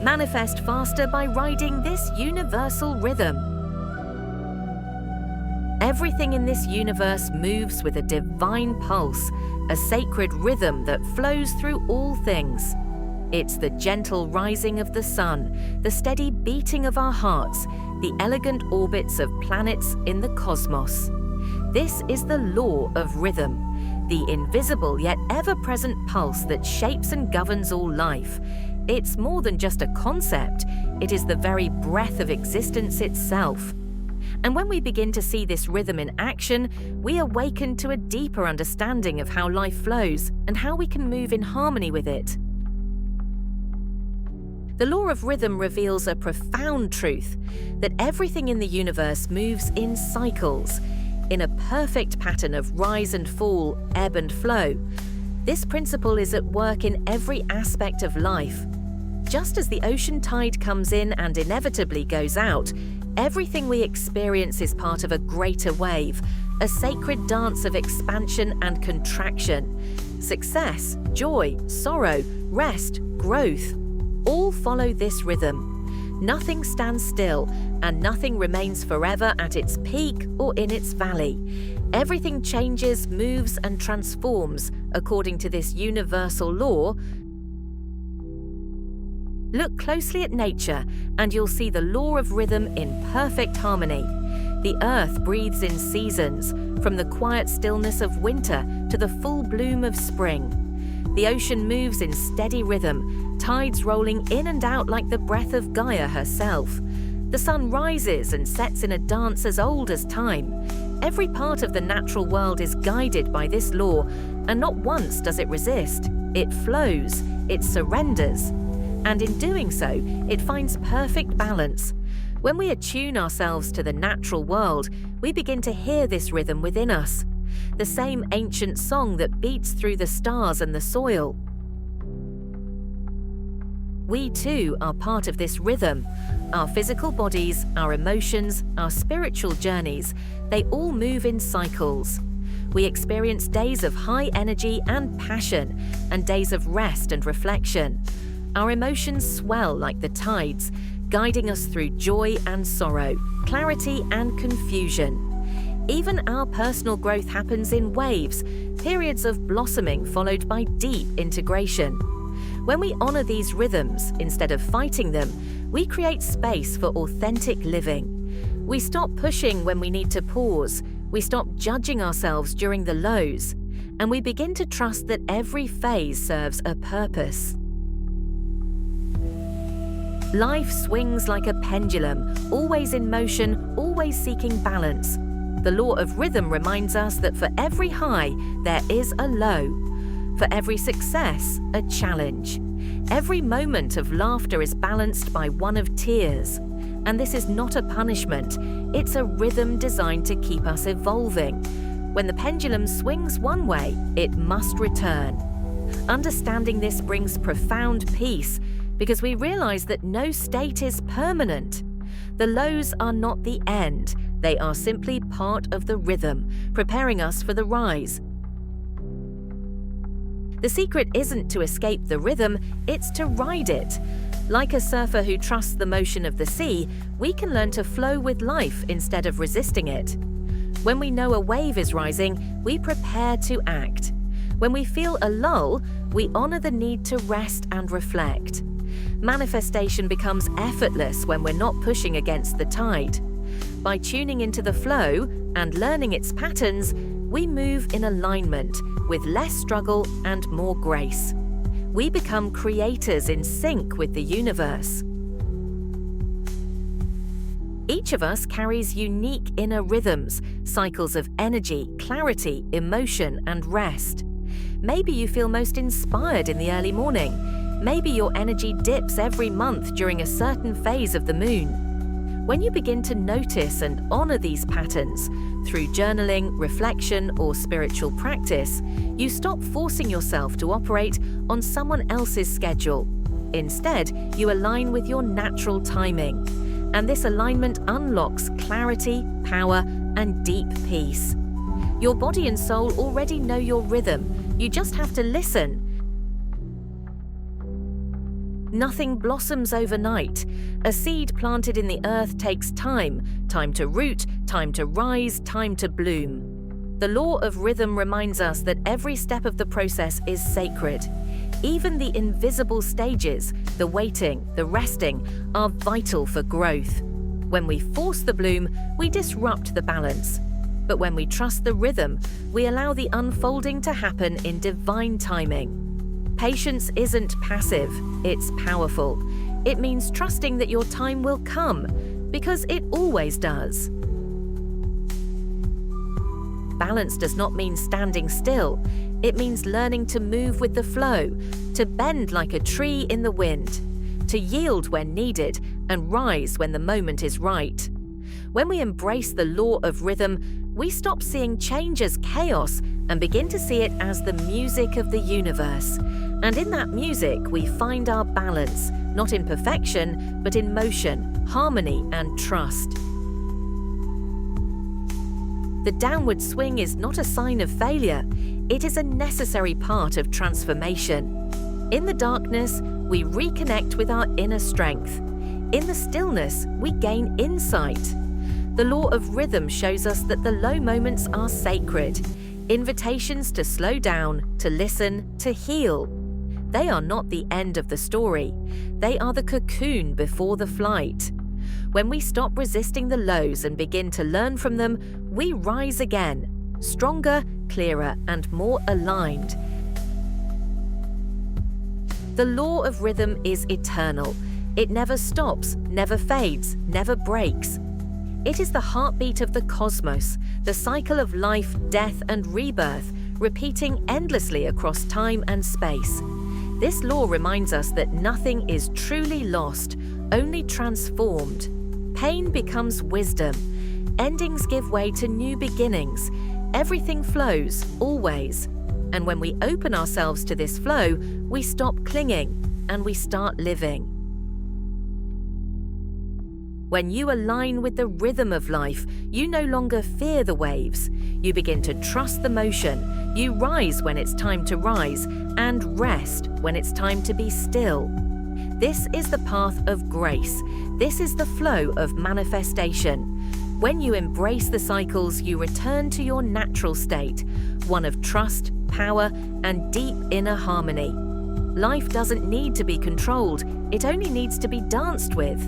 Manifest faster by riding this universal rhythm. Everything in this universe moves with a divine pulse, a sacred rhythm that flows through all things. It's the gentle rising of the sun, the steady beating of our hearts, the elegant orbits of planets in the cosmos. This is the law of rhythm, the invisible yet ever-present pulse that shapes and governs all life. It's more than just a concept, it is the very breath of existence itself. And when we begin to see this rhythm in action, we awaken to a deeper understanding of how life flows and how we can move in harmony with it. The law of rhythm reveals a profound truth, that everything in the universe moves in cycles, in a perfect pattern of rise and fall, ebb and flow. This principle is at work in every aspect of life. Just as the ocean tide comes in and inevitably goes out, everything we experience is part of a greater wave, a sacred dance of expansion and contraction. Success, joy, sorrow, rest, growth, all follow this rhythm. Nothing stands still, and nothing remains forever at its peak or in its valley. Everything changes, moves, and transforms according to this universal law. Look closely at nature, and you'll see the law of rhythm in perfect harmony. The earth breathes in seasons, from the quiet stillness of winter to the full bloom of spring. The ocean moves in steady rhythm, tides rolling in and out like the breath of Gaia herself. The sun rises and sets in a dance as old as time. Every part of the natural world is guided by this law, and not once does it resist. It flows, it surrenders, and in doing so, it finds perfect balance. When we attune ourselves to the natural world, we begin to hear this rhythm within us, the same ancient song that beats through the stars and the soil. We too are part of this rhythm. Our physical bodies, our emotions, our spiritual journeys, they all move in cycles. We experience days of high energy and passion, and days of rest and reflection. Our emotions swell like the tides, guiding us through joy and sorrow, clarity and confusion. Even our personal growth happens in waves, periods of blossoming followed by deep integration. When we honor these rhythms instead of fighting them, we create space for authentic living. We stop pushing when we need to pause, we stop judging ourselves during the lows, and we begin to trust that every phase serves a purpose. Life swings like a pendulum, always in motion, always seeking balance. The law of rhythm reminds us that for every high, there is a low. For every success, a challenge. Every moment of laughter is balanced by one of tears. And this is not a punishment, it's a rhythm designed to keep us evolving. When the pendulum swings one way, it must return. Understanding this brings profound peace, because we realize that no state is permanent. The lows are not the end, they are simply part of the rhythm, preparing us for the rise. The secret isn't to escape the rhythm, it's to ride it. Like a surfer who trusts the motion of the sea, we can learn to flow with life instead of resisting it. When we know a wave is rising, we prepare to act. When we feel a lull, we honor the need to rest and reflect. Manifestation becomes effortless when we're not pushing against the tide. By tuning into the flow and learning its patterns, we move in alignment with less struggle and more grace. We become creators in sync with the universe. Each of us carries unique inner rhythms, cycles of energy, clarity, emotion, and rest. Maybe you feel most inspired in the early morning. Maybe your energy dips every month during a certain phase of the moon. When you begin to notice and honor these patterns through journaling, reflection, or spiritual practice, you stop forcing yourself to operate on someone else's schedule. Instead, you align with your natural timing. And this alignment unlocks clarity, power, and deep peace. Your body and soul already know your rhythm. You just have to listen. Nothing blossoms overnight. A seed planted in the earth takes time to root, time to rise, time to bloom. The law of rhythm reminds us that every step of the process is sacred. Even the invisible stages, the waiting, the resting, are vital for growth. When we force the bloom, we disrupt the balance. But when we trust the rhythm, we allow the unfolding to happen in divine timing. Patience isn't passive, it's powerful. It means trusting that your time will come, because it always does. Balance does not mean standing still. It means learning to move with the flow, to bend like a tree in the wind, to yield when needed and rise when the moment is right. When we embrace the law of rhythm, we stop seeing change as chaos and begin to see it as the music of the universe. And in that music, we find our balance, not in perfection, but in motion, harmony, and trust. The downward swing is not a sign of failure. It is a necessary part of transformation. In the darkness, we reconnect with our inner strength. In the stillness, we gain insight. The law of rhythm shows us that the low moments are sacred, invitations to slow down, to listen, to heal. They are not the end of the story. They are the cocoon before the flight. When we stop resisting the lows and begin to learn from them, we rise again, stronger, clearer, and more aligned. The law of rhythm is eternal. It never stops, never fades, never breaks. It is the heartbeat of the cosmos, the cycle of life, death, and rebirth, repeating endlessly across time and space. This law reminds us that nothing is truly lost, only transformed. Pain becomes wisdom. Endings give way to new beginnings. Everything flows, always. And when we open ourselves to this flow, we stop clinging and we start living. When you align with the rhythm of life, you no longer fear the waves. You begin to trust the motion. You rise when it's time to rise and rest when it's time to be still. This is the path of grace. This is the flow of manifestation. When you embrace the cycles, you return to your natural state, one of trust, power, and deep inner harmony. Life doesn't need to be controlled. It only needs to be danced with.